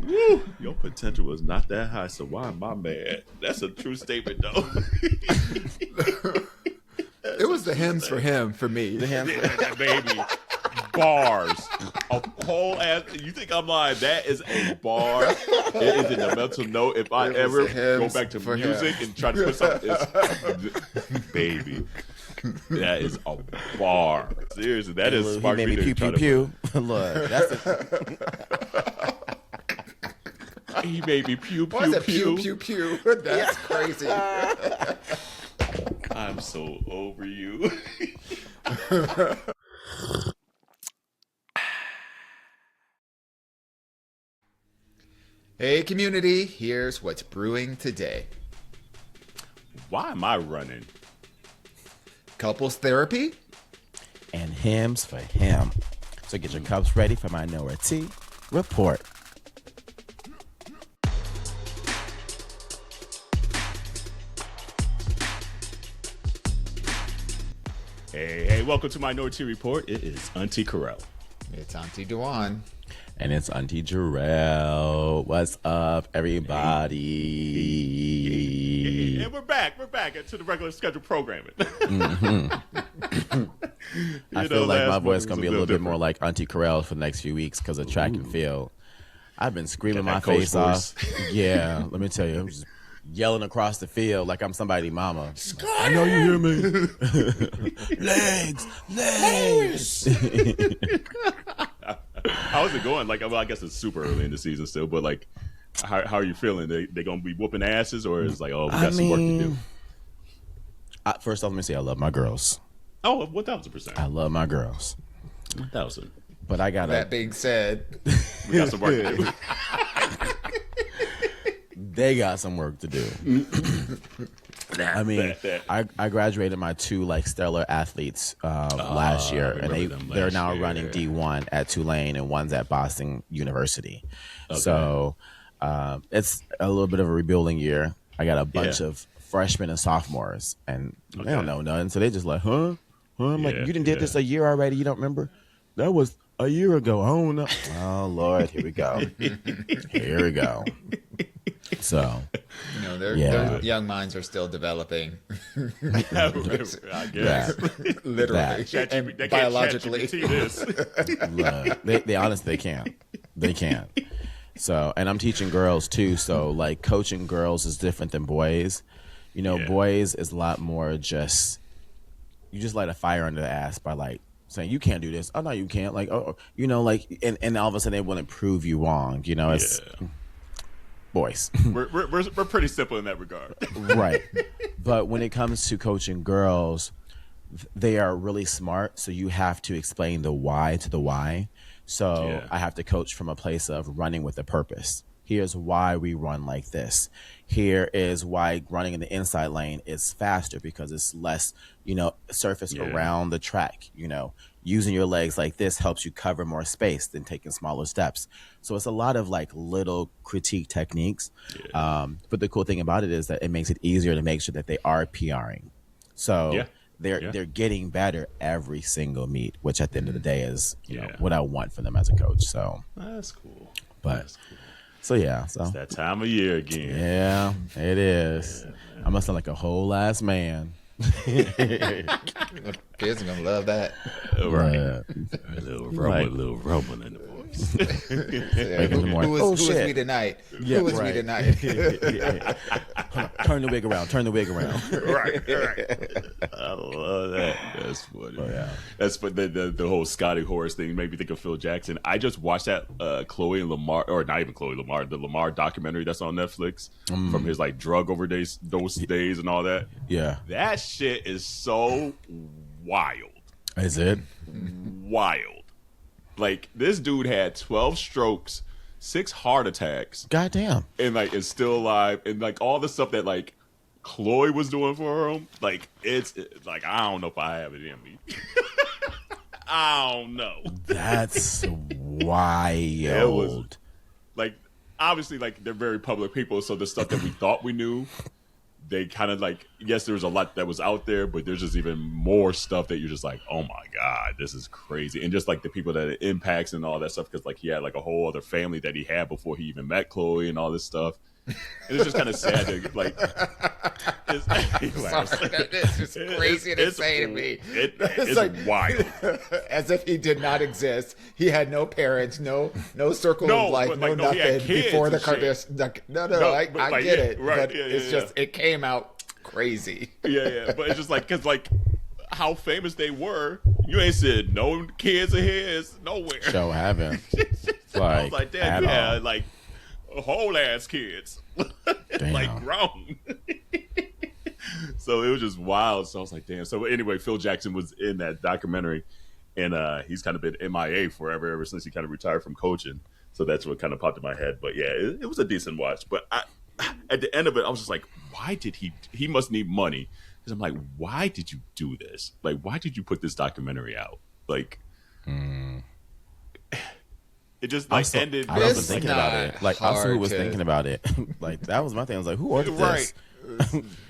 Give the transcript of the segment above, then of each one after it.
Woo, your potential was not that high, so why am I mad? That's a true statement, though. It was the hymns for him, for me. The hymns for that baby. Bars. A whole ass. You think I'm lying? That is a bar. It is in the mental note. If I ever go back to music and try to put something, it's baby. That is a bar. Seriously, that is smart. He made me pew pew pew. Look, that's he made me pew pew What's pew. Pew pew. That's crazy. I'm so over you. Hey, community. Here's what's brewing today. Why am I running? Couples therapy. and hymns for him. So get your cups ready for Minority Report. Hey, welcome to Minority Report. It is Auntie Kerel. It's Auntie Dawon. And it's Auntie Jerrell. What's up, everybody? And we're back to the regular scheduled programming. I feel like my voice is going to be a little bit different. more like Auntie Kerel for the next few weeks because of track and field. I've been screaming my Got that coach face voice. off. Yeah, let me tell you. I'm just yelling across the field like I'm somebody's mama. I know you hear me. Legs. How's it going? Like, well, I guess it's super early in the season still, but like, how are you feeling? They gonna be whooping asses, or is like, oh, we got some work to do? First off, let me say I love my girls. Oh, 1,000%. I love my girls. 1,000. But I got That being said, We got some work to do. They got some work to do. I mean, I graduated my two like stellar athletes last year, and they're now running D1 at Tulane and one's at Boston University. Okay. So it's a little bit of a rebuilding year. I got a bunch of freshmen and sophomores, and they don't know nothing, so they just like, huh? I'm like, you done did this a year already? You don't remember? That was a year ago. I don't know. Oh Lord, here we go. Here we go. So, you know, their young minds are still developing. I guess. Literally. And And biologically. Look, they honestly can't. They can't. So, and I'm teaching girls too. So, like, coaching girls is different than boys. You know, boys is a lot more just, you just light a fire under the ass by like saying you can't do this. Oh no, you can't. Like, oh, you know, like, and all of a sudden they want to prove you wrong. You know, it's boys. We're pretty simple in that regard. Right. But when it comes to coaching girls, they are really smart. So you have to explain the why to the why. So I have to coach from a place of running with a purpose. Here's why we run like this. Here is why running in the inside lane is faster because it's less, you know, surface around the track. You know, using your legs like this helps you cover more space than taking smaller steps. So it's a lot of like little critique techniques. But the cool thing about it is that it makes it easier to make sure that they are PRing. So they're getting better every single meet, which at the end of the day is you know what I want for them as a coach. So That's cool. But so It's that time of year again. Yeah, it is. I must sound like a whole ass man. Kids are gonna love that. Right. A little rumbling in the voice. Who is me tonight? Yeah, Who is me tonight? Turn the wig around. right. I love that. That's funny. That's the whole Scotty Horse thing made me think of Phil Jackson. I just watched that Chloe and Lamar, or not even Chloe Lamar, the Lamar documentary that's on Netflix from his like drug overdose days and all that. Yeah. That shit is so wild. Is it? Wild. Like, this dude had 12 strokes, 6 heart attacks. Goddamn. And, like, is still alive. And, like, all the stuff that, like, Chloe was doing for him. Like, it's like, I don't know if I have it in me. I don't know. That's wild. It was, like, obviously, like, they're very public people. So the stuff that we thought we knew, they kind of like, yes, there was a lot that was out there, but there's just even more stuff that you're just like, oh my God, this is crazy. And just like the people that it impacts and all that stuff, because like he had like a whole other family that he had before he even met Chloe and all this stuff. And it's just kind of sad to like. It's just crazy to say to me. It's like, wild. As if he did not exist. He had no parents, no circle of life, no nothing before the Kardashians. No, I get it. Right, but it's just, it came out crazy. Yeah. But it's just like, because like how famous they were, you ain't said no kids of his nowhere. Show haven't. I was like, damn, you had like whole ass kids. Like grown. So it was just wild. So I was like, damn. So anyway, Phil Jackson was in that documentary, and he's kind of been MIA forever, ever since he kind of retired from coaching. So that's what kind of popped in my head. But yeah, it was a decent watch. But at the end of it, I was just like, why did he must need money. Because I'm like, why did you do this? Like, why did you put this documentary out? Like, it just like ended. I was thinking about it. Like, I also was thinking about it. Like, that was my thing. I was like, who ordered this?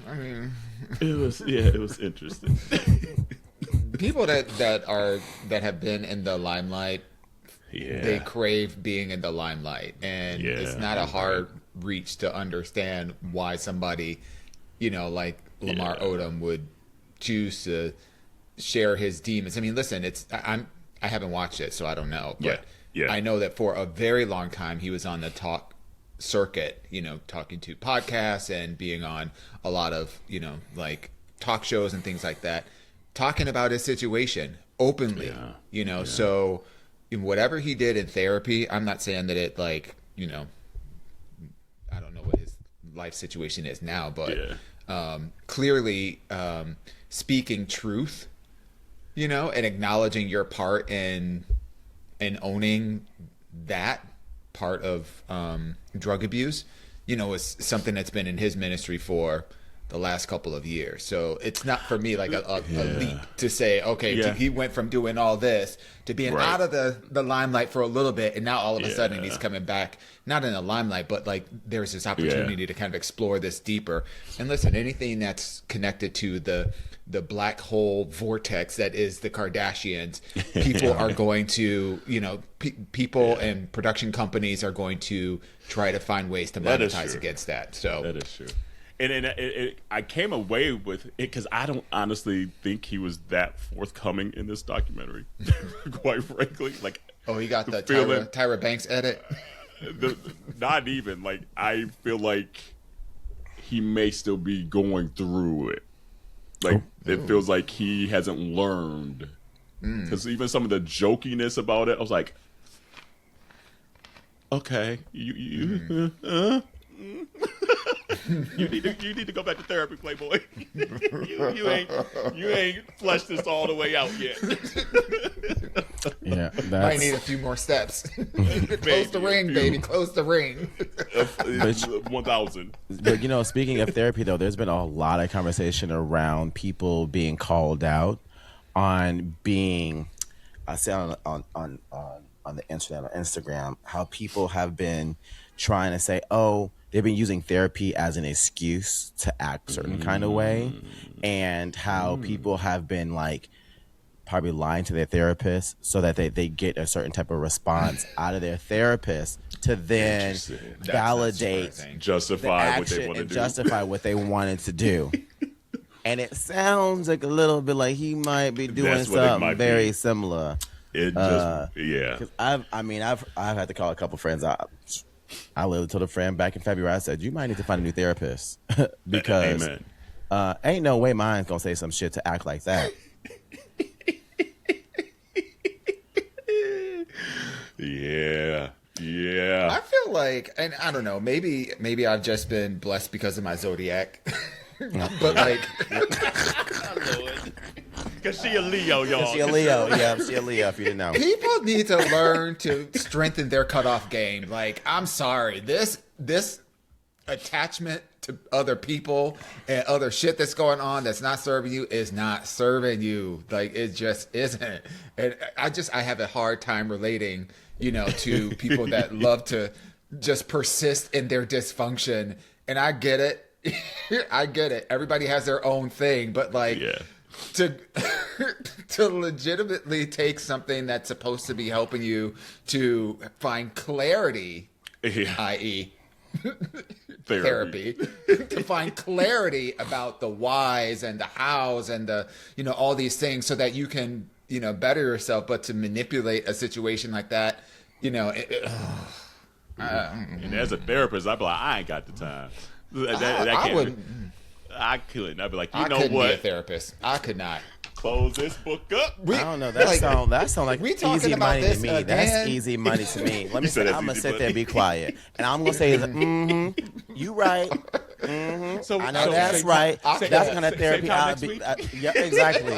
I mean, it was interesting. People that have been in the limelight, they crave being in the limelight, and it's not a hard reach to understand why somebody, like Lamar Odom would choose to share his demons. I mean, listen, I haven't watched it, so I don't know, but I know that for a very long time he was on the talk circuit, talking to podcasts and being on a lot of, like talk shows and things like that, talking about his situation openly, so whatever he did in therapy, I'm not saying that it like, I don't know what his life situation is now, but clearly speaking truth, and acknowledging your part in owning that part of drug abuse, is something that's been in his ministry for the last couple of years. So it's not for me like a leap to say, okay, he went from doing all this to being out of the limelight for a little bit, and now all of a sudden he's coming back, not in the limelight, but like there's this opportunity to kind of explore this deeper. And listen, anything that's connected to the black hole vortex that is the Kardashians, people are going to, people and production companies are going to try to find ways to monetize against that. So that is true. And I came away with it because I don't honestly think he was that forthcoming in this documentary, quite frankly. Like, he got the Tyra Banks edit. Not even like, I feel like he may still be going through it. Like, it feels like he hasn't learned. Because even some of the jokiness about it, I was like, okay, you need to go back to therapy, Playboy. you ain't fleshed this all the way out yet. Might need a few more steps. Close the ring, baby. Close the ring. 1,000. But speaking of therapy, though, there's been a lot of conversation around people being called out on being. I say on the internet, on Instagram, how people have been trying to say, they've been using therapy as an excuse to act a certain kind of way, and how people have been like probably lying to their therapist so that they get a certain type of response out of their therapist to then validate, justify what they want to do. Justify what they wanted to do. And it sounds like a little bit like he might be doing something very similar. It just, I've had to call a couple friends out. I literally told a friend back in February, I said, you might need to find a new therapist because ain't no way mine's going to say some shit to act like that. Yeah. I feel like, and I don't know, maybe I've just been blessed because of my zodiac. But like, because she a Leo, y'all. She a Leo. Yeah, she a Leo, if you didn't know. People need to learn to strengthen their cutoff game. Like, I'm sorry, this attachment to other people and other shit that's going on that's not serving you is not serving you. Like, it just isn't. And I have a hard time relating, to people that love to just persist in their dysfunction. And I get it. I get it. Everybody has their own thing, but like to legitimately take something that's supposed to be helping you to find clarity, i.e. therapy, to find clarity about the whys and the hows and the, all these things so that you can, better yourself, but to manipulate a situation like that, and as a therapist, I'd be like, I ain't got the time. I couldn't. I'd be like, you know what? Be a therapist. I could not. Close this book up. I don't know. That sound like easy money to me. That's easy money to me. Let me say, I'm gonna sit there and be quiet, and I'm gonna say, you right. So I know that's right. That's gonna therapy. Yeah, exactly.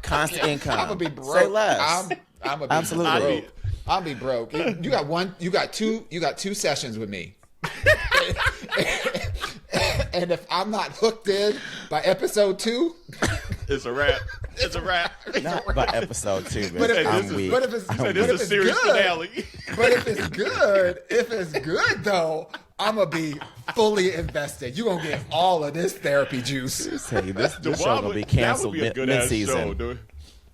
Constant income. I'm gonna be broke. Say less. I'm gonna be absolutely broke. I'll be broke. You got one. You got two sessions with me. And if I'm not hooked in by episode 2, it's a wrap. It's a wrap. Not by episode 2, but if it's serious finale. But if it's good though, I'm gonna be fully invested. You gonna get all of this therapy juice. This show gonna be canceled mid-season.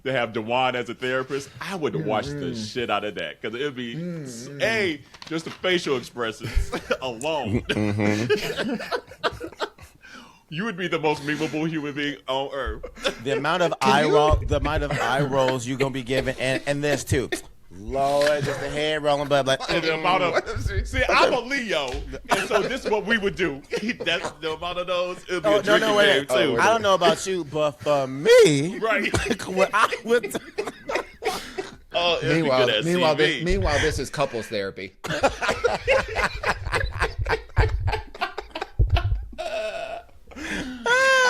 To have Dawon as a therapist, I would watch the shit out of that because it'd be just the facial expressions alone. You would be the most memeable human being on earth. The amount of eye rolls you're gonna be given, and this too. Lord, just the head rolling, but like the amount of I'm a Leo, and so this is what we would do. That's the amount of those. It'll be a drinking game too. I don't know about you, but for me, right? What I would. Meanwhile, this is couples therapy.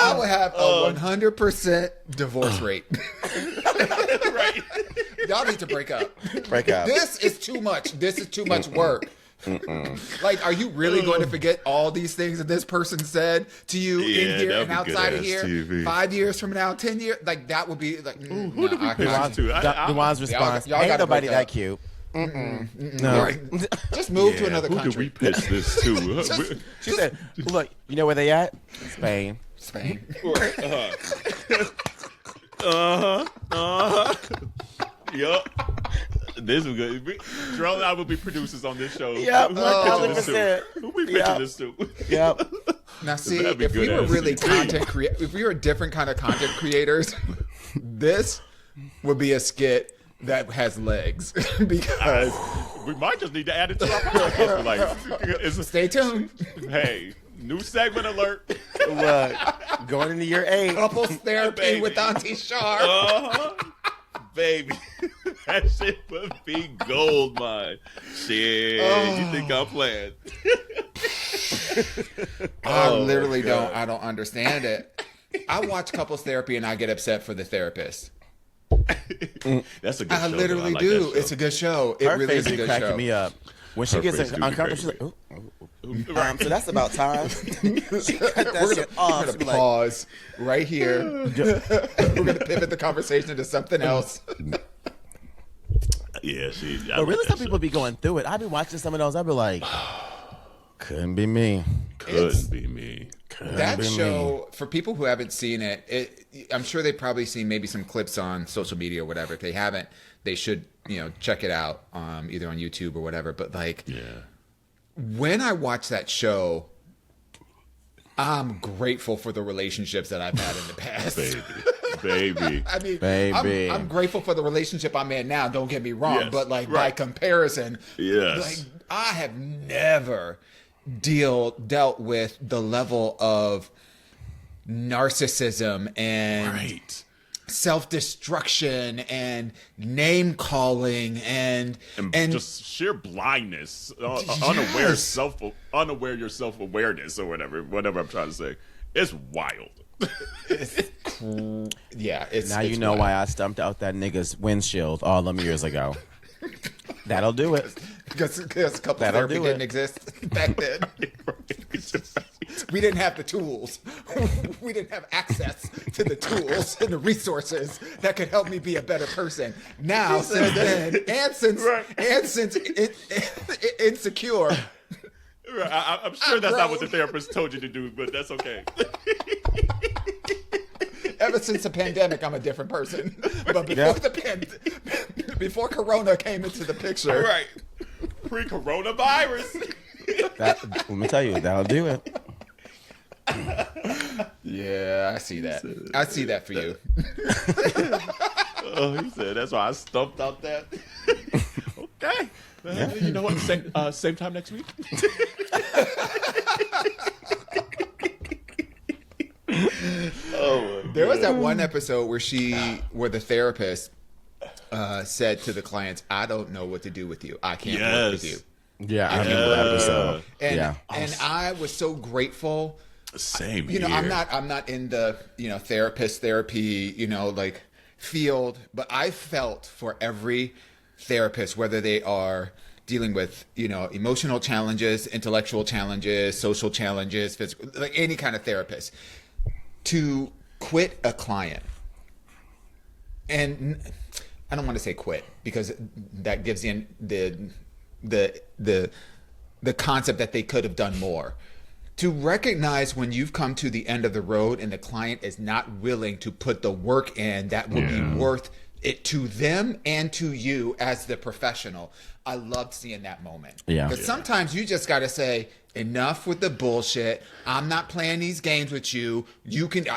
I would have a 100% divorce rate. Right. Y'all need to break up. This is too much. This is too much work. Like, are you really going to forget all these things that this person said to you in here and outside of here? TV. 5 years from now, 10 years? Like, that would be like, who do we pitch to? Dewan's response, ain't nobody that cute. No. Right. Just move to another country. Who do we pitch this to? She said, look, you know where they at? Spain. Yup. This is good. Jerrell and I will be producers on this show. Yep. Who we pitching this to? Yep. Now, see, if we were really if we were different kind of content creators, this would be a skit that has legs because we might just need to add it to our podcast. Stay tuned. Hey, new segment alert. Look, going into year 8. Couples therapy with Auntie Shar. Baby, that shit would be gold mine. Shit, you think I'm playing? I literally don't. I don't understand it. I watch couples therapy and I get upset for the therapist. That's a good show. I literally do. It's a good show. It really is a good show. Cracking me up. When she gets uncomfortable, she's like, so that's about time. We're going to pause right here. We're going to pivot the conversation to something else. Yeah, but really, some people be going through it. I be watching some of those. I be like, couldn't be me. Couldn't be me. That show, for people who haven't seen it, I'm sure they've probably seen maybe some clips on social media or whatever. If they haven't, they should, check it out, either on YouTube or whatever. But when I watch that show, I'm grateful for the relationships that I've had in the past. Baby. I mean, I'm grateful for the relationship I'm in now. Don't get me wrong, but by comparison, I have never dealt with the level of narcissism and self-destruction and name calling and just sheer blindness, unaware your self-awareness or whatever I'm trying to say. It's wild. It's now you know why I stumped out that nigga's windshield all them years ago. That'll do it. Because couples therapy didn't exist back then. We didn't have the tools. We didn't have access to the tools and the resources that could help me be a better person. Now, since then, and since insecure, I'm sure that's not what the therapist told you to do, but that's okay. Ever since the pandemic, I'm a different person. But before Corona came into the picture, right? Pre-coronavirus. Let me tell you, that'll do it. Yeah, I see that. I see that for you. Oh, he said that's why I stumped out that. Okay. You know what? Same time next week. There was that one episode where the therapist said to the clients, "I don't know what to do with you. I can't work with you." Yeah, I remember that episode. And I was so grateful. Same. You know, I'm not in the therapy like field, but I felt for every therapist, whether they are dealing with emotional challenges, intellectual challenges, social challenges, physical, like any kind of therapist, to quit a client. And I don't want to say quit because that gives in the concept that they could have done more. To recognize when you've come to the end of the road and the client is not willing to put the work in that would be worth it to them and to you as the professional. I loved seeing that moment. Yeah. Because sometimes you just got to say, enough with the bullshit. I'm not playing these games with you. You can...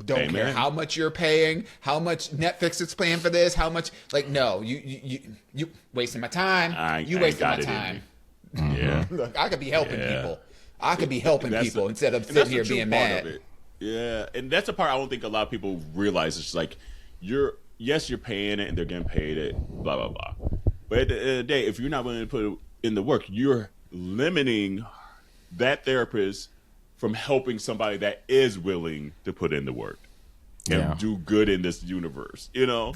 don't care how much you're paying, how much Netflix is paying for this, how much... Like, no, you wasting my time. You wasting my time. Yeah. Look, I could be helping people. I could be helping people instead of sitting here being mad. Yeah, and that's the part I don't think a lot of people realize. It's like you're paying it and they're getting paid it, blah blah blah. But at the end of the day, if you're not willing to put in the work, you're limiting that therapist from helping somebody that is willing to put in the work and do good in this universe. Yeah.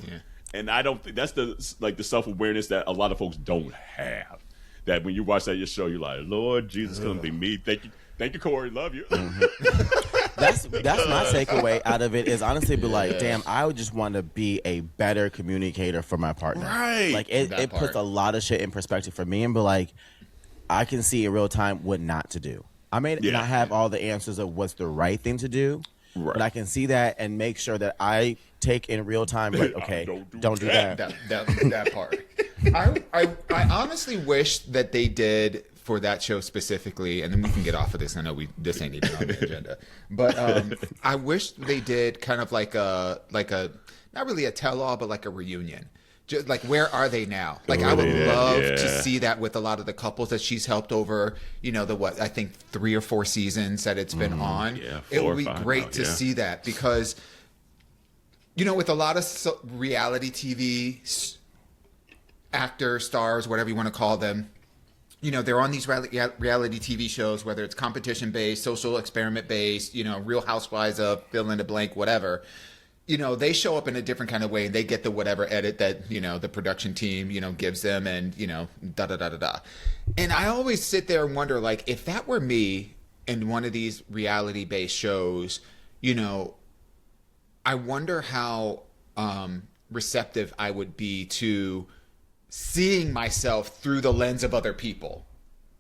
And I don't think that's the self-awareness that a lot of folks don't have. That when you watch that show, you're like, Lord Jesus, couldn't be me. Thank you, Corey. Love you. That's my takeaway out of it is honestly be like, damn, I would just want to be a better communicator for my partner. Right. Like it puts a lot of shit in perspective for me and be like, I can see in real time what not to do. I may not have all the answers of what's the right thing to do, but I can see that and make sure that I take in real time, like, okay, don't do that. That part. I honestly wish that they did for that show specifically, and then we can get off of this. I know this ain't even on the agenda, but I wish they did kind of like a not really a tell-all, but like a reunion. Just like, where are they now? Like, I would love to see that with a lot of the couples that she's helped over, I think 3 or 4 seasons that it's been on. Yeah, it would be great to see that because, with a lot of reality TV actors, stars, whatever you want to call them, they're on these reality TV shows, whether it's competition-based, social experiment-based, Real Housewives of fill in the blank, whatever. They show up in a different kind of way. They get the whatever edit that, the production team, gives them and, da-da-da-da-da. And I always sit there and wonder, like, if that were me in one of these reality-based shows, I wonder how receptive I would be to seeing myself through the lens of other people.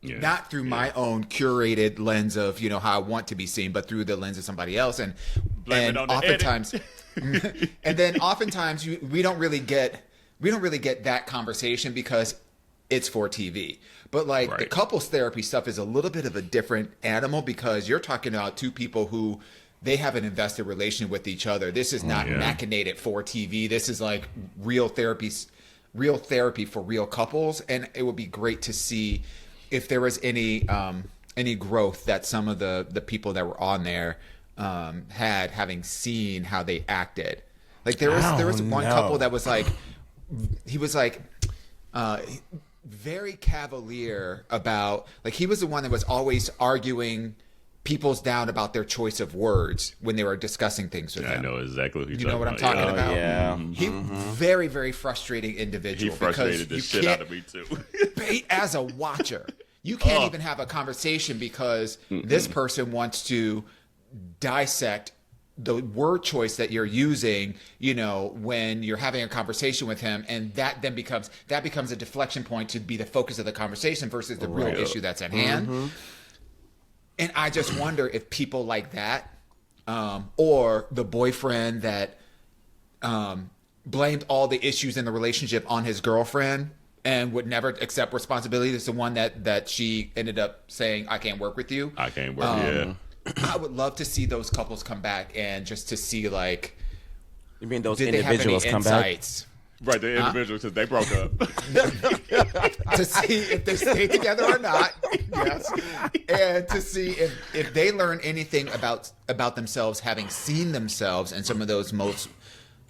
Not through my own curated lens of, how I want to be seen, but through the lens of somebody else. And oftentimes... and then oftentimes we don't really get that conversation because it's for TV. But the couples therapy stuff is a little bit of a different animal because you're talking about 2 people who they have an invested relation with each other. This is not machinated for TV. This is like real therapy for real couples. And it would be great to see if there was any growth that some of the people that were on there had, having seen how they acted. Like there was one couple that was like, he was like very cavalier about, like, he was the one that was always arguing people's down about their choice of words when they were discussing things with them. I know exactly who you know what I'm talking about. Yeah. He very, very frustrating individual. He frustrated the shit out of me too. As a watcher, you can't even have a conversation because this person wants to dissect the word choice that you're using, you know, when you're having a conversation with him, and that then becomes a deflection point to be the focus of the conversation versus the real issue that's at hand. And I just wonder if people like that, or the boyfriend that blamed all the issues in the relationship on his girlfriend and would never accept responsibility. It's the one that she ended up saying, "I can't work with you. I can't work." I would love to see those couples come back and just to see, like, you mean those did individuals they have any insights? Right, the individuals, because they broke up. To see if they stay together or not. Yes. And to see if they learn anything about themselves, having seen themselves in some of those most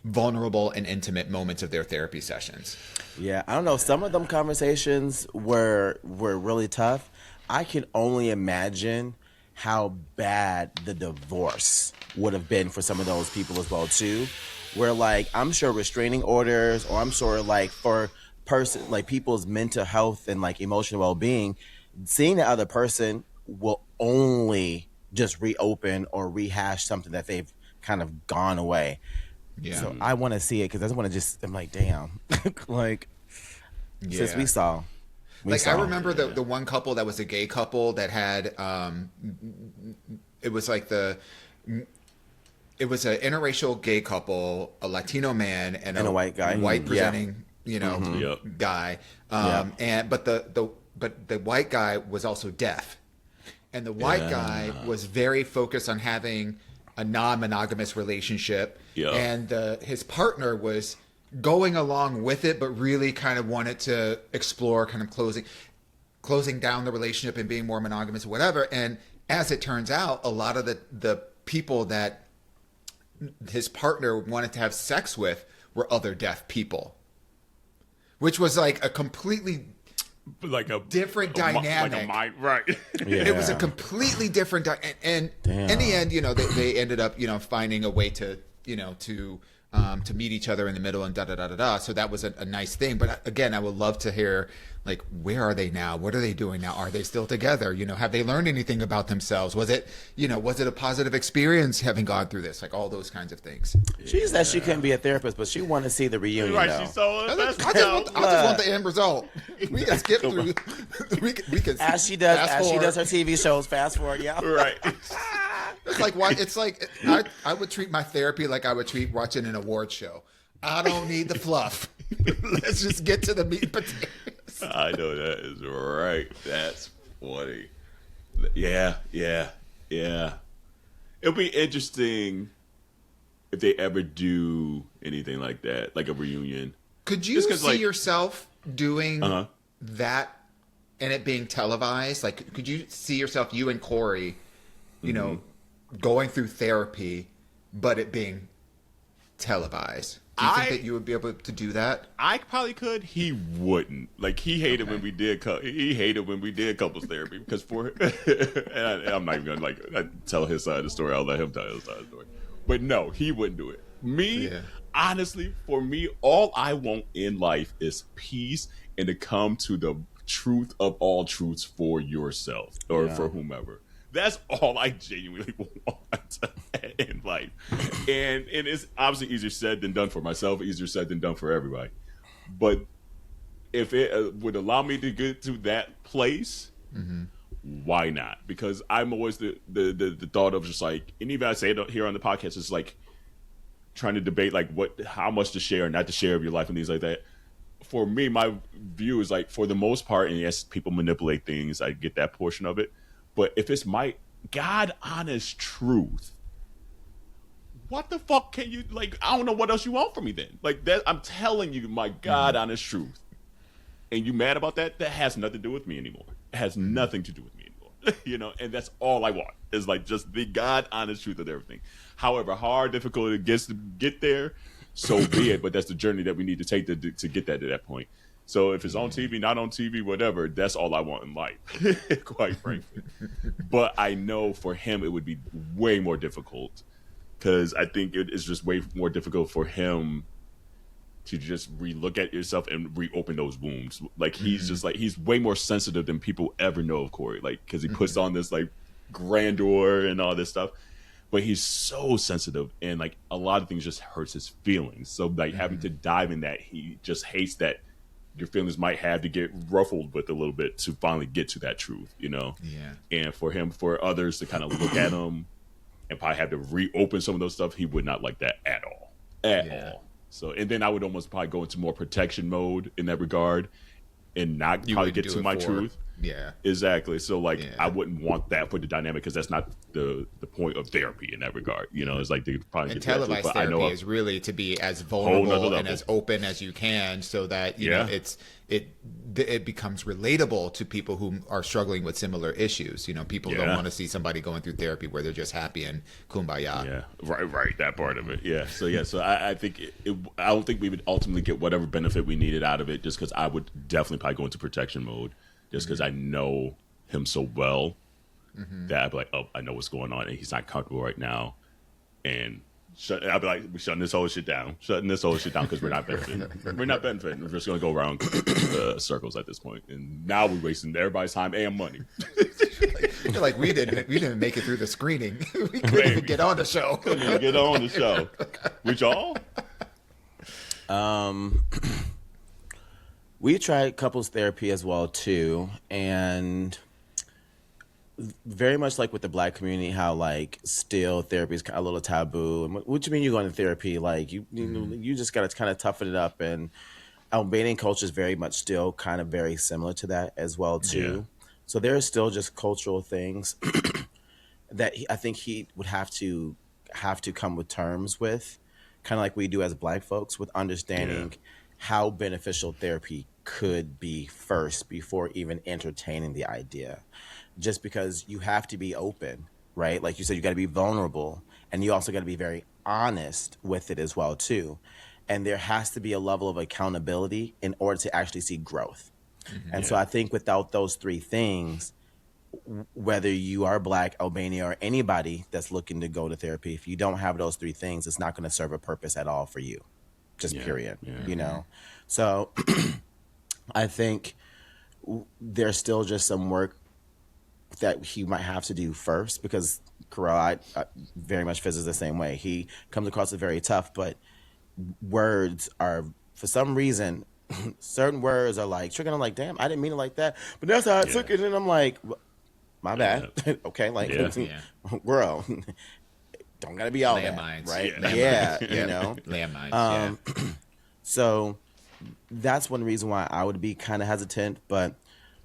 vulnerable and intimate moments of their therapy sessions. Yeah, I don't know. Some of them conversations were really tough. I can only imagine how bad the divorce would have been for some of those people as well too. Where, like, I'm sure restraining orders, or I'm sure, like, for people's mental health and, like, emotional well-being, seeing the other person will only just reopen or rehash something that they've kind of gone away. Yeah. So I want to see it because I just want to I'm like, damn, like, since we saw. I remember the one couple that was a gay couple that had, it was like it was an interracial gay couple, a Latino man and a white guy, white presenting, guy. But the white guy was also deaf, and the white guy was very focused on having a non-monogamous relationship, and his partner was going along with it, but really kind of wanted to explore kind of closing down the relationship and being more monogamous or whatever. And as it turns out, a lot of the people that his partner wanted to have sex with were other deaf people, which was like a completely different dynamic. Right. Yeah. It was a completely different and in the end, they ended up, finding a way to meet each other in the middle and da-da-da-da-da. So that was a nice thing. But again, I would love to hear, like, where are they now? What are they doing now? Are they still together? Have they learned anything about themselves? Was it a positive experience having gone through this? Like, all those kinds of things. She said she couldn't be a therapist, but she wanted to see the reunion. Right, though. She saw it. I just want the end result. We can skip through. We can as she does her TV shows. Fast forward, yeah. Right. It's like I would treat my therapy like I would treat watching an award show. I don't need the fluff. Let's just get to the meat and potatoes. I know that is right. That's funny. Yeah. It'll be interesting if they ever do anything like that, like a reunion. Could you see yourself doing that and it being televised? Like, could you see yourself, you and Corey, going through therapy, but it being televised? Do you think that you would be able to do that? I probably could. He wouldn't. Like, he hated when we did. He hated when we did couples therapy because and I'm not even gonna tell his side of the story. I'll let him tell his side of the story. But no, he wouldn't do it. Me, honestly, for me, all I want in life is peace and to come to the truth of all truths for yourself or for whomever. That's all I genuinely want in life. And it's obviously easier said than done for myself, easier said than done for everybody. But if it would allow me to get to that place, why not? Because I'm always the thought of just like, and even I say it here on the podcast, it's like trying to debate like how much to share or not to share of your life and things like that. For me, my view is like, for the most part, and yes, people manipulate things, I get that portion of it. But if it's my God honest truth, what the fuck can you, like, I don't know what else you want from me then. Like, that, I'm telling you my God honest truth. And you mad about that? That has nothing to do with me anymore. It has nothing to do with me anymore. And that's all I want, is like just the God honest truth of everything. However hard, difficult it gets to get there, so be it. But that's the journey that we need to take to get that to that point. So if it's on TV, not on TV, whatever, that's all I want in life, quite frankly. But I know for him it would be way more difficult, because I think it's just way more difficult for him to just re-look at yourself and reopen those wounds. Like, he's just like, he's way more sensitive than people ever know of Corey. Like, because he puts on this like grandeur and all this stuff. but he's so sensitive, and like a lot of things just hurts his feelings. So like having to dive in that, he just hates that your feelings might have to get ruffled with a little bit to finally get to that truth, you know? Yeah. And for others to kind of look at him and probably have to reopen some of those stuff, he would not like that at all. At all. So, and then I would almost probably go into more protection mode in that regard and not probably get to my truth. Yeah. Exactly. So like I wouldn't want that for the dynamic, because that's not the point of therapy in that regard. You know, it's like they probably and televised therapy is really to be as vulnerable and as open as you can, so that you know it becomes relatable to people who are struggling with similar issues. You know, people don't want to see somebody going through therapy where they're just happy and kumbaya. Yeah, right. That part of it. Yeah. So I think I don't think we would ultimately get whatever benefit we needed out of it, just because I would definitely probably go into protection mode. Just because I know him so well that I'd be like, oh, I know what's going on, and he's not comfortable right now. And I'd be like, we're shutting this whole shit down. Because we're not benefiting. We're not benefiting. We're just going to go around circles at this point. And now we're wasting everybody's time and money. like we didn't make it through the screening. We couldn't even get on the show. Which all? We tried couples therapy as well too, and very much like with the Black community, how like still therapy is a little taboo. And what you mean you're going to therapy? Like you just got to kind of toughen it up. And Albanian culture is very much still kind of very similar to that as well too. Yeah. So there are still just cultural things that I think he would have to come with terms with, kind of like we do as Black folks, with understanding how beneficial therapy could be first before even entertaining the idea. Just because you have to be open, right? Like you said, you got to be vulnerable, and you also got to be very honest with it as well too. And there has to be a level of accountability in order to actually see growth. And so I think without those three things, whether you are Black, Albania, or anybody that's looking to go to therapy, if you don't have those three things, it's not going to serve a purpose at all for you. Just period, you know? So I think there's still just some work that he might have to do first, because Kerel, I very much feels the same way. He comes across as very tough, but words are, for some reason, certain words are like triggering. I'm like, damn, I didn't mean it like that, but that's how I took it. And I'm like, my bad. Okay, like, girl, don't gotta be all that, right? You know, landmines. So that's one reason why I would be kind of hesitant, but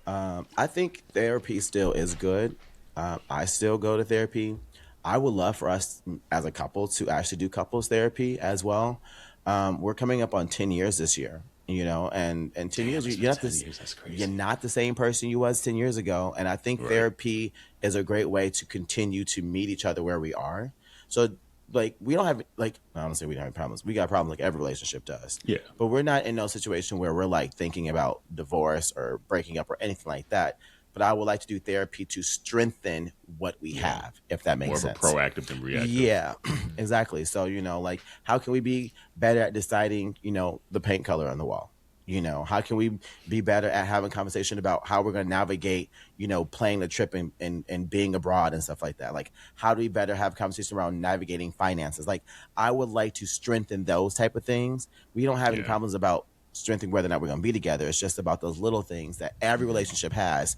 I think therapy still is good. I still go to therapy. I would love for us as a couple to actually do couples therapy as well. We're coming up on 10 years this year, you know, and 10 years, you're not the same person you was 10 years ago. And I think therapy is a great way to continue to meet each other where we are. So like, we don't have, like, I don't say we don't have problems. We got problems like every relationship does. Yeah. But we're not in no situation where we're like thinking about divorce or breaking up or anything like that. But I would like to do therapy to strengthen what we have, if that makes sense. More proactive than reactive. Yeah, exactly. So, you know, like, how can we be better at deciding, you know, the paint color on the wall? You know, how can we be better at having conversation about how we're going to navigate, you know, playing the trip and being abroad and stuff like that? Like, how do we better have conversation around navigating finances? Like, I would like to strengthen those type of things. We don't have any problems about strengthening whether or not we're going to be together. It's just about those little things that every relationship has.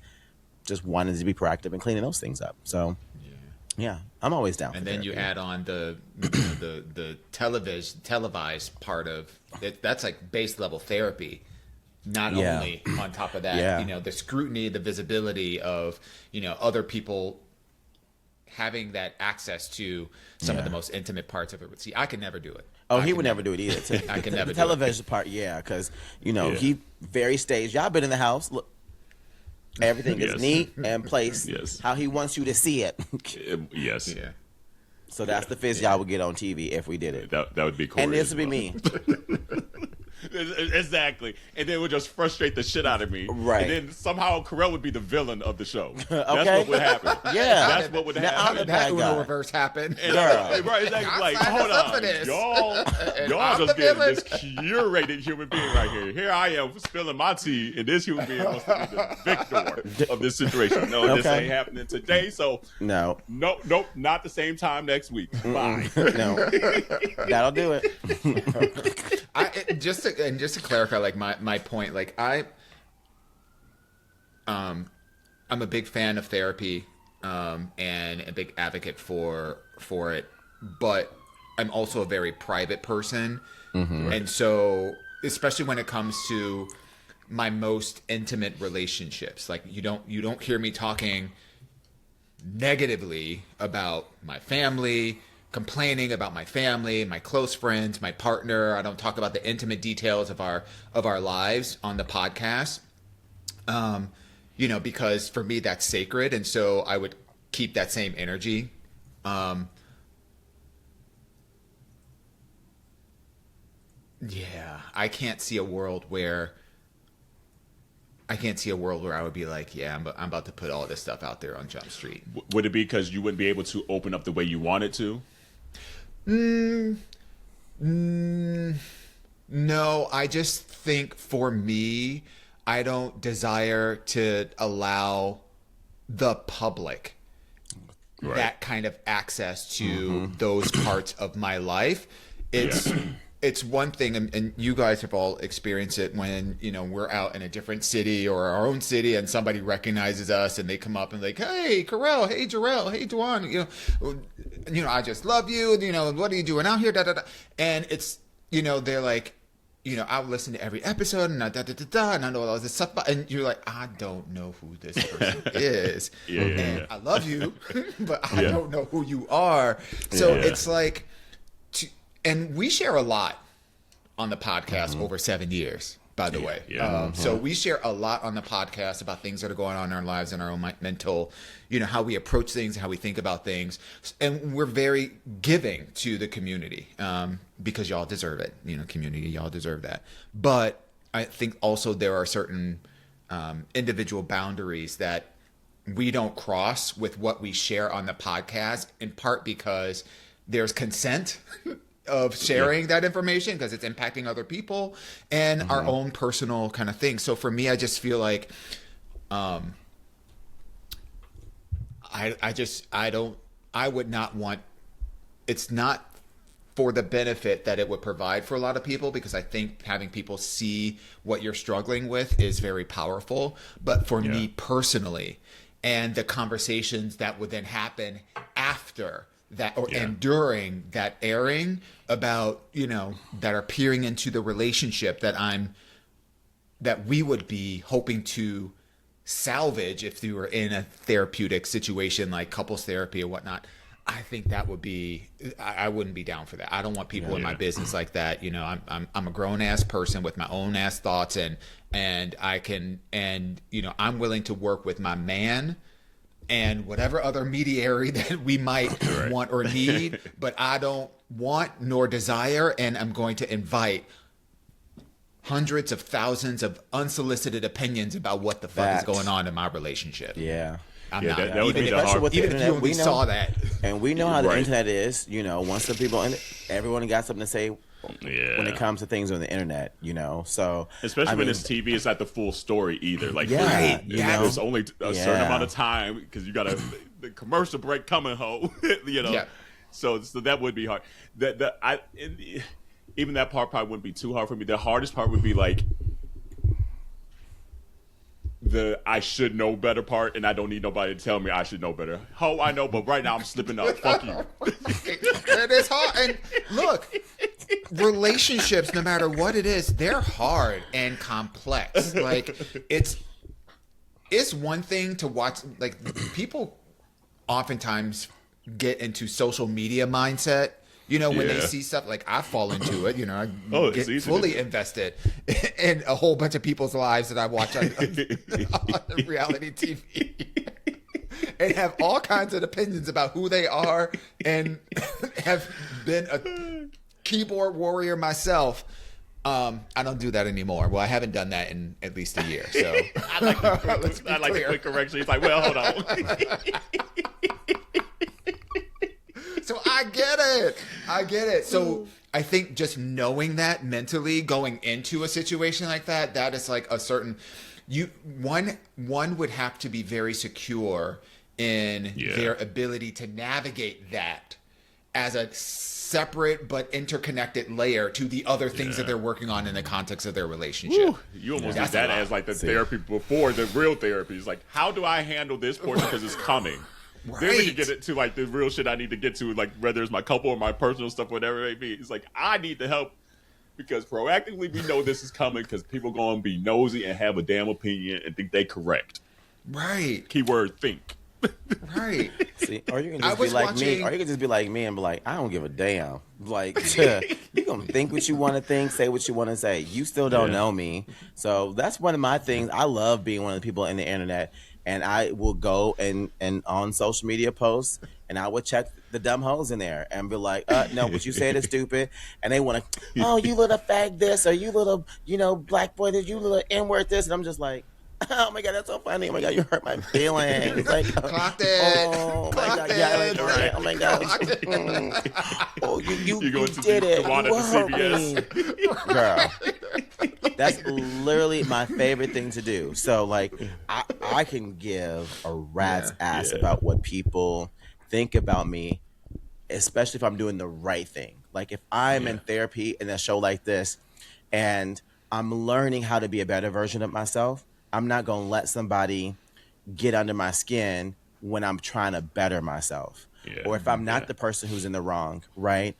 Just wanted to be proactive and cleaning those things up. So, yeah, I'm always down. And then you add on the televised part of it. That's like base level therapy. Not only on top of that, you know, the scrutiny, the visibility of, you know, other people having that access to some of the most intimate parts of it. See, I could never do it. Oh, he would never do it either. I can never the do television part, because, you know, he very staged. Y'all been in the house. Look. Everything is neat and placed how he wants you to see it. Yes. Yeah. So that's the fizz y'all would get on TV if we did it. That would be cool. And this would be me. Exactly. And then it would just frustrate the shit out of me. Right. And then somehow Kerel would be the villain of the show. Okay. That's what would happen. Yeah. That's what would happen. How did that bad guy. reverse happen? Right, exactly. Like, hold on. Y'all just getting this curated human being right here. Here I am spilling my tea, and this human being wants to be the victor of this situation. No, this ain't happening today. So nope, not the same time next week. Bye. No, that'll do it. Just to clarify, like my point, like I'm a big fan of therapy, and a big advocate for it, but I'm also a very private person, and so especially when it comes to my most intimate relationships, like you don't hear me talking negatively about my family, complaining about my family, my close friends, my partner. I don't talk about the intimate details of our lives on the podcast, because for me that's sacred, and so I would keep that same energy. Yeah, I can't see a world where I would be like, yeah, I'm about to put all this stuff out there on Jump Street. Would it be because you wouldn't be able to open up the way you wanted to? No, I just think for me, I don't desire to allow the public that kind of access to those parts of my life. It's one thing, and you guys have all experienced it when, we're out in a different city or our own city and somebody recognizes us and they come up and like, hey, Kerel, hey, Jerrell, hey, Dawon, I just love you. What are you doing out here? Da, da, da. And it's, they're like, I'll listen to every episode and and I know all this stuff, and you're like, I don't know who this person is. And I love you, but I don't know who you are. So it's like, and we share a lot on the podcast over 7 years, by the way. So we share a lot on the podcast about things that are going on in our lives and our own mental, how we approach things, how we think about things. And we're very giving to the community because y'all deserve it. Community, y'all deserve that. But I think also there are certain individual boundaries that we don't cross with what we share on the podcast, in part because there's consent of sharing that information because it's impacting other people and our own personal kind of thing. So for me, I just feel like I would not want, it's not for the benefit that it would provide for a lot of people, because I think having people see what you're struggling with is very powerful. But for me personally, and the conversations that would then happen after that and during that airing about, that are peering into the relationship that we would be hoping to salvage if we were in a therapeutic situation like couples therapy or whatnot. I think that would be, I wouldn't be down for that. I don't want people in my business like that. I'm a grown ass person with my own ass thoughts, and I can, I'm willing to work with my man and whatever other mediary that we might want or need, but I don't want nor desire, and I'm going to invite hundreds of thousands of unsolicited opinions about what the fuck is going on in my relationship. I'm not. That would be the hard. Even if you only saw that. And we know how the internet is, once the people, everyone got something to say when it comes to things on the internet, so. Especially when it's TV, it's not the full story either. Like, there's only a certain amount of time because you got the commercial break coming, ho, So that would be hard. Even that part probably wouldn't be too hard for me. The hardest part would be like the I should know better part, and I don't need nobody to tell me I should know better. Ho, I know, but right now I'm slipping up. Fuck you. It is hard. And look, relationships, no matter what it is, they're hard and complex. Like it's one thing to watch. Like people oftentimes get into social media mindset. When they see stuff, like I fall into it, I get fully invested in a whole bunch of people's lives that I watch on reality TV and have all kinds of opinions about who they are, and have been a keyboard warrior myself. I don't do that anymore. Well, I haven't done that in at least a year. So I like the quick correction. He's like, well, hold on. So I get it. So I think just knowing that mentally going into a situation like that, that is like a certain one would have to be very secure in their ability to navigate that as a separate but interconnected layer to the other things that they're working on in the context of their relationship. Woo. You almost did that as like the therapy before the real therapy. It's like, how do I handle this portion because it's coming? Right. Then we can get it to like the real shit I need to get to, like whether it's my couple or my personal stuff, whatever it may be. It's like, I need the help because proactively we know this is coming because people going to be nosy and have a damn opinion and think they correct. Right. Keyword think. Right. See, or you can just be like me, or you can just be like me and be like, I don't give a damn. Like, you gonna think what you want to think, say what you want to say. You still don't know me, so that's one of my things. I love being one of the people in the internet, and I will go and on social media posts, and I would check the dumb hoes in there and be like, no, what you said is stupid, and they want to, oh, you little fag this, or you little, black boy this, you little N-word this, and I'm just like, oh my God, that's so funny. Oh my God, you hurt my feelings. Like, clocked it. Oh my God, yeah, like, right. Oh my God. Oh, you did it. You hurt me. Girl, that's literally my favorite thing to do. So like, I can give a rat's ass about what people think about me, especially if I'm doing the right thing. Like if I'm in therapy in a show like this, and I'm learning how to be a better version of myself, I'm not going to let somebody get under my skin when I'm trying to better myself. Yeah, or if I'm not the person who's in the wrong, right?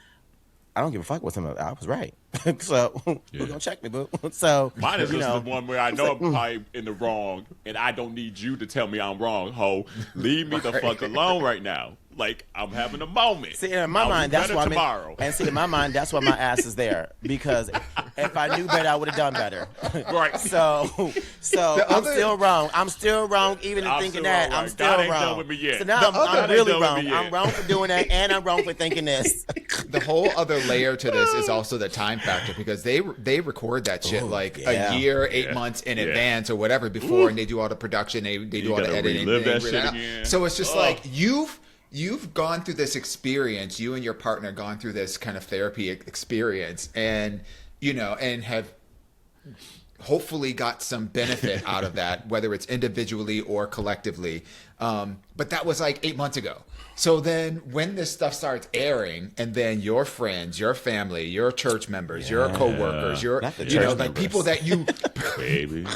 I don't give a fuck what somebody, I was right. So who's going to check me, boo? So mine is just the one where I know I'm probably in the wrong and I don't need you to tell me I'm wrong, ho. Leave me the fuck alone right now. Like, I'm having a moment. See, in my mind, that's why tomorrow. And see, in my mind, that's why my ass is there. Because if I knew better, I would have done better. Right. So I'm still wrong. I'm still wrong even in thinking that. I'm still God wrong. ain't done with me yet. So now I'm really wrong. I'm wrong for doing that, and I'm wrong for thinking this. The whole other layer to this is also the time factor, because they record that shit a year, 8 months in advance or whatever before, and they do all the production, they do all the editing. Relive that shit again. So it's just like You've gone through this experience, you and your partner gone through this kind of therapy experience, and and have hopefully got some benefit out of that, whether it's individually or collectively. But that was like 8 months ago. So then when this stuff starts airing, and then your friends, your family, your church members, your coworkers, people that you baby.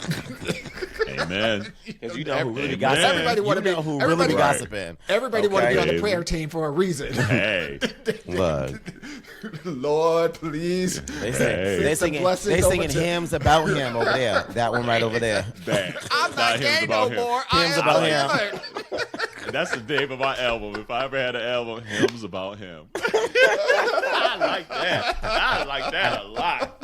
Amen. Because who really gossiping. Everybody want to be who really be gossiping. Everybody want to be on the prayer team for a reason. Hey, look, Lord, please. They singing hymns about him over there. That one right over there. I'm not gay no more. Hymns about him. That's the name of my album. If I ever had an album, hymns about him. I like that. I like that a lot.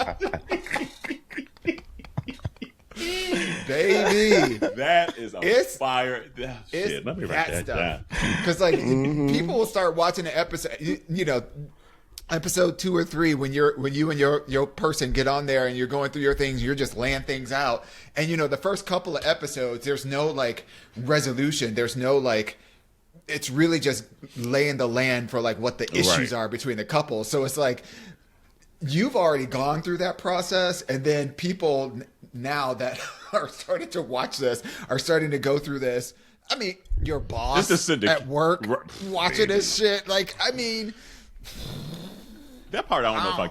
Baby, that is fire. Shit, let me write that down. Because people will start watching the episode. Episode 2 or 3, when you and your person get on there and you're going through your things, you're just laying things out. And the first couple of episodes, there's no resolution. There's no it's really just laying the land for what the issues are between the couple. So it's like you've already gone through that process, and then people now that are starting to watch this are starting to go through this. I mean, your boss at work watching this shit. That part I don't know if I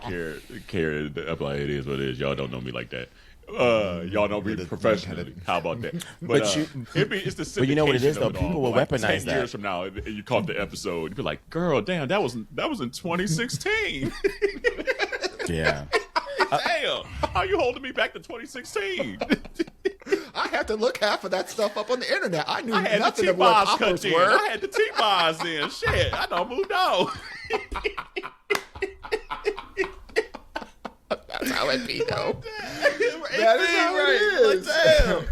care about. It is what it is. Y'all don't know me like that. Y'all know me professionally. How about that? But it's the but you know what it is though. People will weaponize 10 years from now, you caught the episode. You'd be like, "Girl, damn, that was in 2016." Yeah. Damn, how you holding me back to 2016? I had to look half of that stuff up on the internet. I knew nothing of what poppers were. I had the T-bars in. Shit, I don't moved on. That's how it be, though. That is how it is. Damn.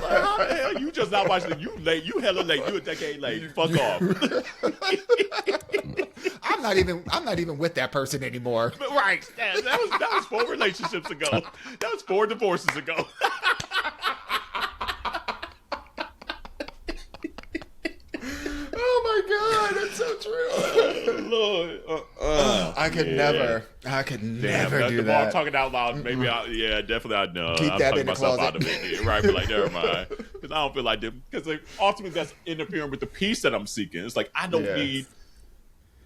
How the hell you just not watching it? You late. You hella late. You a decade late. Fuck off. I'm I'm not even with that person anymore. But right. That was 4 relationships ago. That was 4 divorces ago. Oh my God, that's so true. Lord. I could never do the that. more I'm talking out loud, maybe definitely I know. Keep I'm that talking in the myself closet. out of it. Right, but like, never mind. Because I don't feel like them. Because like, ultimately that's interfering with the peace that I'm seeking. It's like, I don't need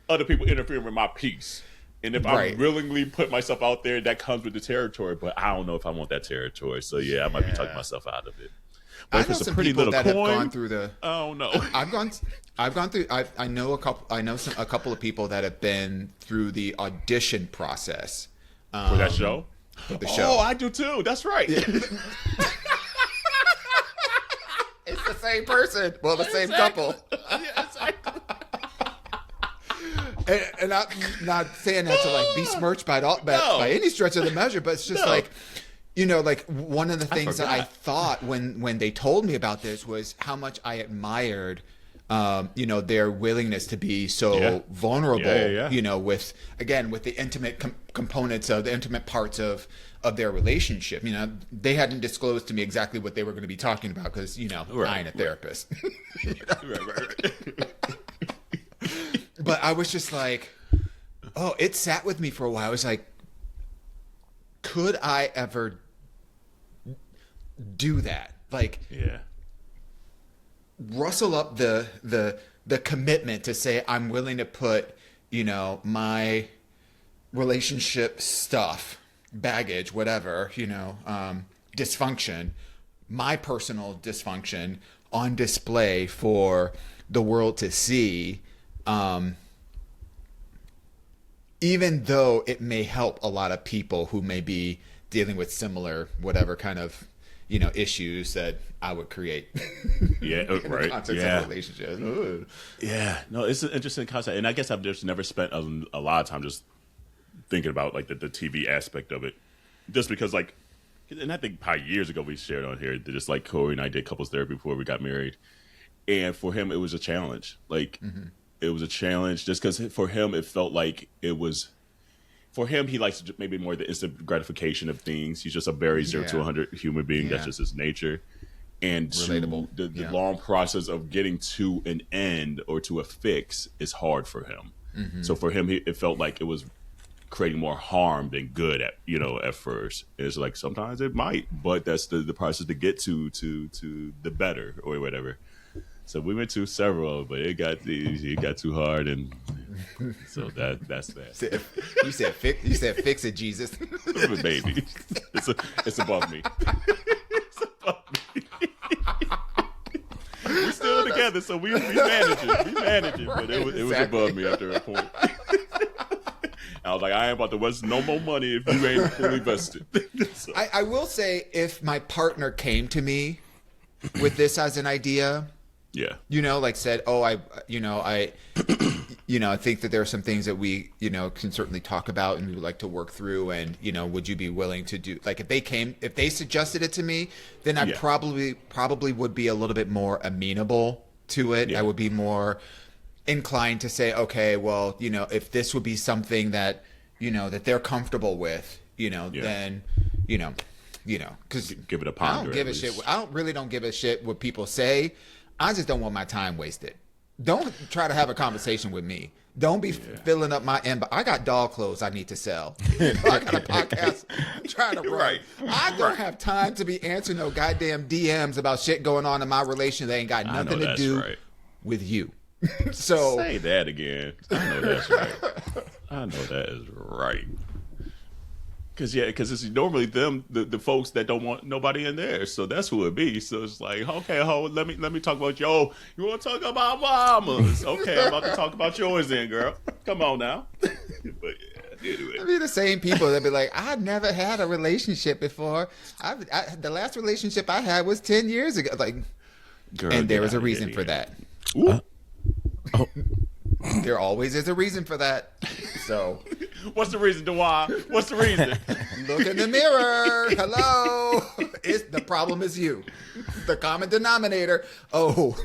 other people interfering with my peace. And if I willingly put myself out there, that comes with the territory. But I don't know if I want that territory. So I might be talking myself out of it. But I know some people that have gone through the. I don't know. I've gone through. I know a couple of people that have been through the audition process for that show. For the show. Oh, I do too. That's right. It's the same person. Well, the same couple. And I'm not saying that to like besmirch by any stretch of the measure, but it's just like, like one of the things that I thought when they told me about this was how much I admired, their willingness to be so vulnerable, with the intimate components of the intimate parts of their relationship. They hadn't disclosed to me exactly what they were going to be talking about because, I ain't a therapist. Right. But I was just like, it sat with me for a while. I was like, could I ever do that? Like, rustle up the commitment to say I'm willing to put, my relationship stuff, baggage, whatever, dysfunction, my personal dysfunction on display for the world to see. Even though it may help a lot of people who may be dealing with similar whatever kind of issues that I would create. Right. Of relationships. No, it's an interesting concept, and I guess I've just never spent a lot of time just thinking about like the TV aspect of it, just because like, and I think probably years ago we shared on here that just like Corey and I did couples therapy before we got married, and for him it was a challenge. Like. Mm-hmm. It was a challenge just because for him it felt like it was. For him, he likes maybe more the instant gratification of things. He's just a very 0 to 100 human being. That's just his nature. And relatable. The long process of getting to an end or to a fix is hard for him. Mm-hmm. So for him, it felt like it was creating more harm than good at first. And it's like sometimes it might, but that's the process to get to the better or whatever. So we went to several, but it got too hard, and so that's that. You said fix it, Jesus. Baby, it's above me. It's above me. We're still together, so we manage it. But it was above me after a point. I was like, I ain't about to waste no more money if you ain't fully vested. So. I will say, if my partner came to me with this as an idea. Yeah. Like said, I think that there are some things that we, can certainly talk about and we would like to work through. And, would you be willing to do, like, if they suggested it to me, then I probably would be a little bit more amenable to it. Yeah. I would be more inclined to say, okay, well, if this would be something that, that they're comfortable with, then, because give it a ponder. I don't give a shit. I don't give a shit what people say. I just don't want my time wasted. Don't try to have a conversation with me. Don't be filling up my inbox. I got dog clothes I need to sell. I got a podcast I'm trying to run. Right. I don't have time to be answering no goddamn DMs about shit going on in my relation that ain't got nothing to do with you. So say that again. I know that's right. I know that is right. Because it's normally them, the folks that don't want nobody in there. So that's who it be. So it's like, okay, let me talk about you want to talk about mamas? Okay, I'm about to talk about yours then, girl. Come on now. But anyway. It'd be the same people that be like, I never had a relationship before. The last relationship I had was 10 years ago. Like, girl, and there was a reason for that. There always is a reason for that. So, what's the reason, Dawon? What's the reason? Look in the mirror. Hello. The problem is you. The common denominator. Oh,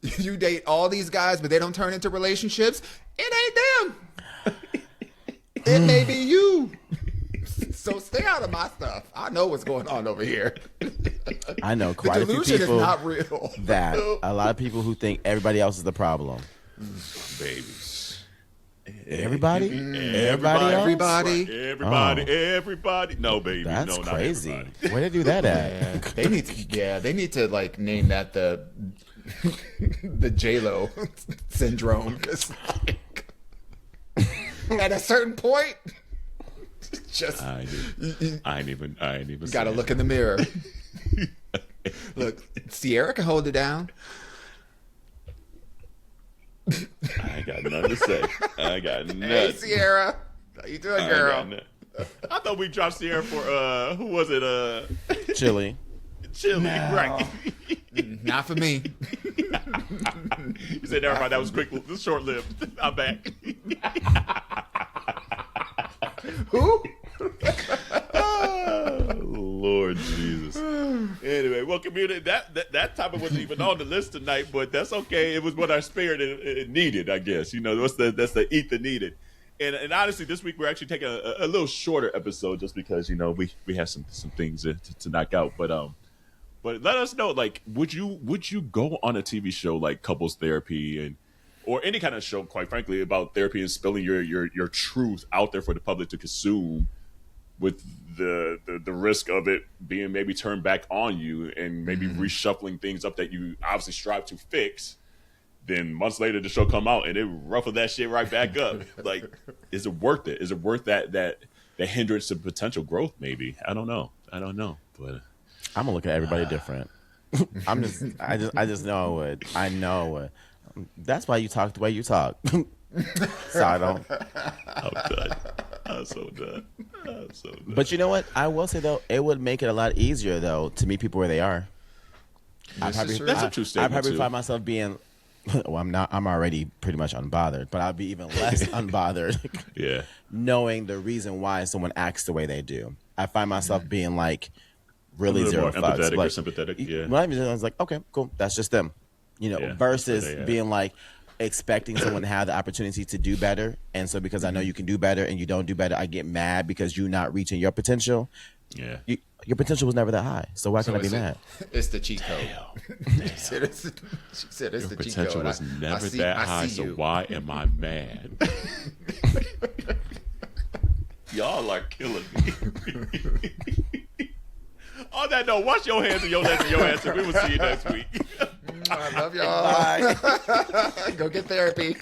you date all these guys, but they don't turn into relationships. It ain't them. It may be you. So stay out of my stuff. I know what's going on over here. I know quite a few people is not real. That a lot of people who think everybody else is the problem. Babies. Everybody? Everybody. No, baby. That's no, crazy. Not everybody. Where they do that at? They need to like name that the J-Lo syndrome. Like, at a certain point, just I ain't even. Gotta look in the mirror. Look, Sierra can hold it down. I ain't got nothing to say. I got nothing. Hey, Sierra, how you doing, girl? I thought we dropped Sierra for who was it? Chili, no. Right? Not for me. You said never mind. That was quick, short-lived. I'm back. Who? Oh, Lord Jesus. Anyway, well, community, that topic wasn't even on the list tonight, but that's okay. It was what our spirit it needed, I guess. You know, that's the eat the needed. And honestly, this week we're actually taking a little shorter episode just because, you know, we have some things to knock out. But let us know, like, would you go on a TV show like Couples Therapy or any kind of show, quite frankly, about therapy and spilling your truth out there for the public to consume, with the risk of it being maybe turned back on you and maybe reshuffling things up that you obviously strive to fix? Then months later, the show come out and it ruffled that shit right back up. Like, is it worth it? Is it worth that hindrance to potential growth? Maybe. I don't know. But I'm gonna look at everybody different. I just know I would. I know it. That's why you talk the way you talk. So I don't. I'm done. I'm so done. But you know what? I will say though, it would make it a lot easier though to meet people where they are. That's a true statement. I probably too. find myself being. Well, I'm not. I'm already pretty much unbothered, but I'll be even less unbothered. Yeah. Knowing the reason why someone acts the way they do, I find myself being like really zero more fucks. empathetic like, or sympathetic. Yeah. When I was like, okay, cool, that's just them. You know, versus being like expecting someone to have the opportunity to do better, and so because I know you can do better and you don't do better, I get mad because you're not reaching your potential. Yeah. Your potential was never that high, so why can I be mad? It's the cheat code. She said it's Your the cheat potential code. was never that high, so why am I mad? Y'all are killing me. On that note, wash your hands and your legs and your ass, and we will see you next week. I love y'all. Bye. Go get therapy.